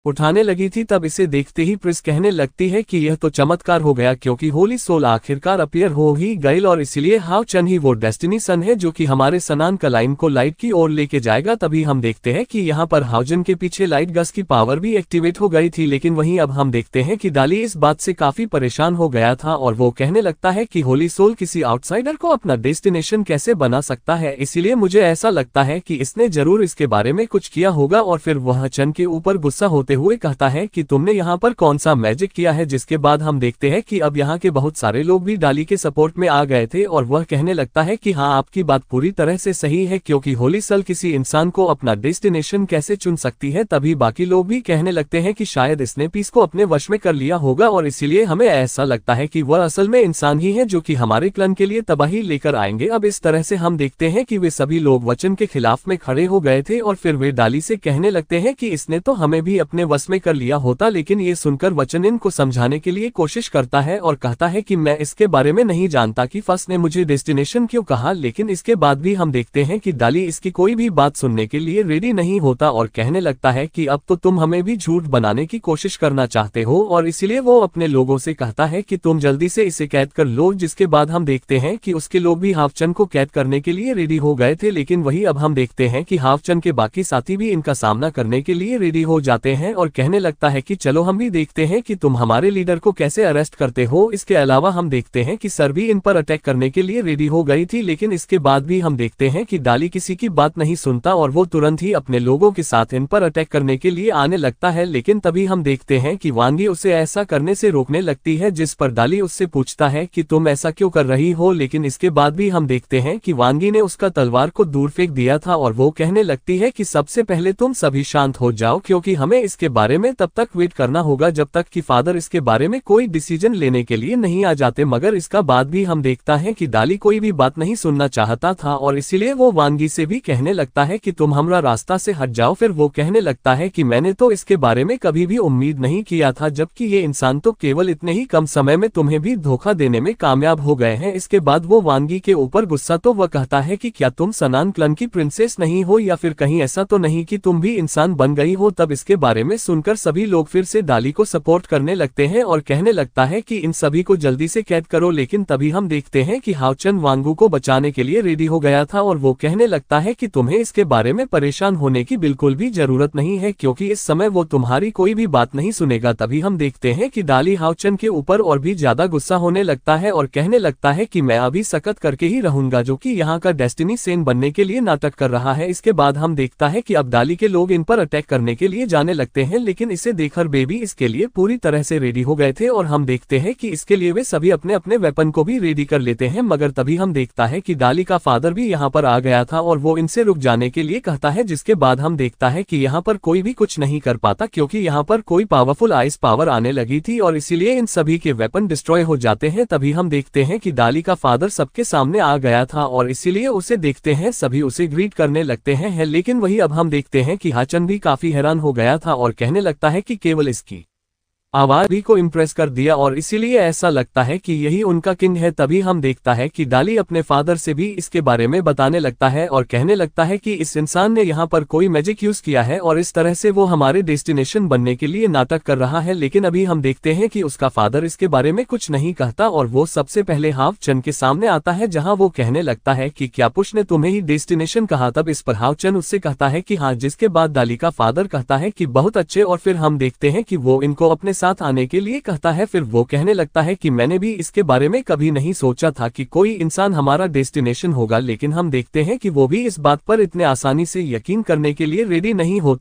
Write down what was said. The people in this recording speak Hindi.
उठाने लगी थी तब इसे देखते ही प्रिस कहने लगती है कि यह तो चमत्कार हो गया क्योंकि होली सोल आखिरकार अपीयर हो ही गई और इसलिए हाउ चन ही वो डेस्टिनी सन है जो कि हमारे सनान कलाइन को लाइट की ओर लेके जाएगा। तभी हम देखते हैं कि यहाँ पर हाउजन के पीछे लाइट गस की पावर भी एक्टिवेट हो गई थी। लेकिन वहीं अब हम देखते हैं कि डाली इस बात से काफी परेशान हो गया था और वो कहने लगता है कि होली सोल किसी आउटसाइडर को अपना डेस्टिनेशन कैसे बना सकता है, इसीलिए मुझे ऐसा लगता है कि इसने जरूर इसके बारे में कुछ किया होगा। और फिर वह चन के ऊपर गुस्सा होते हुए कहता है कि तुमने यहाँ पर कौन सा मैजिक किया है। जिसके बाद हम देखते हैं कि अब यहाँ के बहुत सारे लोग भी डाली के सपोर्ट में आ गए थे और वह कहने लगता है कि हाँ, आपकी बात पूरी तरह से सही है क्योंकि होली सल किसी इंसान को अपना डेस्टिनेशन कैसे चुन सकती है। तभी बाकी लोग भी कहने लगते हैं कि शायद इसने पीस को अपने वश में कर लिया होगा और इसीलिए हमें ऐसा लगता है कि वह असल में इंसान ही है जो कि हमारे क्लन के लिए तबाही लेकर आएंगे। अब इस तरह से हम देखते हैं कि वे सभी लोग वचन के खिलाफ में खड़े हो गए थे और फिर वे डाली से कहने लगते हैं कि इसने तो हमें भी अपने वश में कर लिया होता। लेकिन ये सुनकर वचन इनको समझाने के लिए कोशिश करता है और कहता है कि मैं इसके बारे में नहीं जानता कि फर्स्ट ने मुझे डेस्टिनेशन क्यों कहा। लेकिन इसके बाद भी हम देखते हैं कि डाली इसकी कोई भी बात सुनने के लिए रेडी नहीं होता और कहने लगता है कि अब तो तुम हमें भी झूठ बनाने की कोशिश करना चाहते हो और इसीलिए वो अपने लोगों से कहता है कि तुम जल्दी से इसे कैद कर लो। जिसके बाद हम देखते हैं कि उसके लोग भी हाफचन को कैद करने के लिए रेडी हो गए थे। लेकिन वही अब हम देखते हैं कि हाफचन के बाकी साथी भी इनका सामना करने के लिए रेडी हो जाते हैं और कहने लगता है कि चलो हम भी देखते हैं कि तुम हमारे लीडर को कैसे अरेस्ट करते हो। इसके अलावा हम देखते हैं कि सर भी इन पर अटैक करने के लिए रेडी हो गई थी। लेकिन इसके बाद भी हम देखते हैं कि डाली किसी की बात नहीं सुनता और वो तुरंत ही अपने लोगों के साथ इन पर अटैक करने के लिए आने लगता है। लेकिन तभी हम देखते हैं कि वांगी उसे ऐसा करने से रोकने लगती है, जिस पर डाली उससे पूछता है कि तुम ऐसा क्यों कर रही हो। लेकिन इसके बाद भी हम देखते हैं कि वांगी ने उसका तलवार को दूर फेंक दिया था और वो कहने लगती है कि सबसे पहले तुम सभी शांत हो जाओ क्योंकि हमें इसके बारे में तब तक वेट करना होगा जब तक कि फादर इसके बारे में कोई डिसीजन लेने के लिए नहीं आ जाते। मगर इसका बाद भी हम देखता है कि डाली कोई भी बात नहीं सुनना चाहता था और इसीलिए वो वांगी से भी कहने लगता है कि तुम हमारा रास्ता से हट जाओ। फिर वो कहने लगता है कि मैंने तो इसके बारे में कभी भी उम्मीद नहीं किया था, जबकि ये इंसान तो केवल इतने ही कम समय में तुम्हें भी धोखा देने में कामयाब हो गए हैं। इसके बाद वो वांगी के ऊपर गुस्सा तो वह कहता है कि क्या तुम सनान क्लन की प्रिंसेस नहीं हो या फिर कहीं ऐसा तो नहीं कि तुम भी इंसान बन गई हो। तब इसके बारे में सुनकर सभी लोग फिर से डाली को सपोर्ट करने लगते हैं और कहने लगता है कि इन सभी को जल्दी से कैद करो। लेकिन तभी हम देखते हैं कि हाउचन वांगू को बचाने के लिए रेडी हो गया था और वो कहने लगता है कि तुम्हें इसके बारे में परेशान होने की बिल्कुल भी जरूरत नहीं है क्योंकि इस समय वो तुम्हारी कोई भी बात नहीं सुनेगा। तभी हम देखते हैं कि डाली हाउचन के ऊपर और भी ज्यादा गुस्सा होने लगता है और कहने लगता है कि मैं अभी सख्त करके ही रहूंगा, जो कि यहाँ का डेस्टिनी सेन बनने के लिए नाटक कर रहा है। इसके बाद हम देखता है कि अब डाली के लोग इन पर अटैक करने के लिए जाने लगते हैं। लेकिन इसे देखकर बेबी इसके लिए पूरी तरह से रेडी हो गए थे और हम देखते हैं कि इसके लिए वे सभी अपने अपने वेपन को भी रेडी कर लेते हैं। मगर तभी हम देखता है कि डाली का फादर भी यहाँ पर आ गया था और वो इनसे रुक जाने के लिए कहता है। जिसके बाद हम देखता है कि यहाँ पर कोई भी कुछ नहीं कर पाता क्योंकि यहाँ पर कोई पावरफुल आइस पावर आने लगी थी और इसीलिए इन सभी के वेपन डिस्ट्रॉय हो जाते हैं। तभी हम देखते हैं कि डाली का फादर सबके सामने आ गया था और इसीलिए उसे देखते हैं सभी उसे ग्रीट करने लगते हैं। लेकिन वही अब हम देखते हैं कि हाचन भी काफी हैरान हो गया था और कहने लगता है कि केवल इसकी आवाज भी को इम्प्रेस कर दिया और इसीलिए ऐसा लगता है कि यही उनका किंग है। तभी हम देखता है कि डाली अपने फादर से भी इसके बारे में बताने लगता है और कहने लगता है कि इस इंसान ने यहाँ पर कोई मैजिक यूज किया है और इस तरह से वो हमारे डेस्टिनेशन बनने के लिए नाटक कर रहा है। लेकिन अभी हम देखते हैं कि उसका फादर इसके बारे में कुछ नहीं कहता और वो सबसे पहले हाफचन के सामने आता है, जहाँ वो कहने लगता है कि क्या पुश ने तुम्हें ही डेस्टिनेशन कहा। तब इस पर हाफचन उससे कहता है कि हाँ, जिसके बाद डाली का फादर कहता है कि बहुत अच्छे। और फिर हम देखते हैं कि वो इनको अपने साथ आने के लिए कहता है। फिर वो कहने लगता है कि मैंने भी इसके बारे में कभी नहीं सोचा था कि कोई इंसान हमारा डेस्टिनेशन होगा। लेकिन हम देखते हैं कि वो भी इस बात पर इतने आसानी से यकीन करने के लिए रेडी नहीं होता।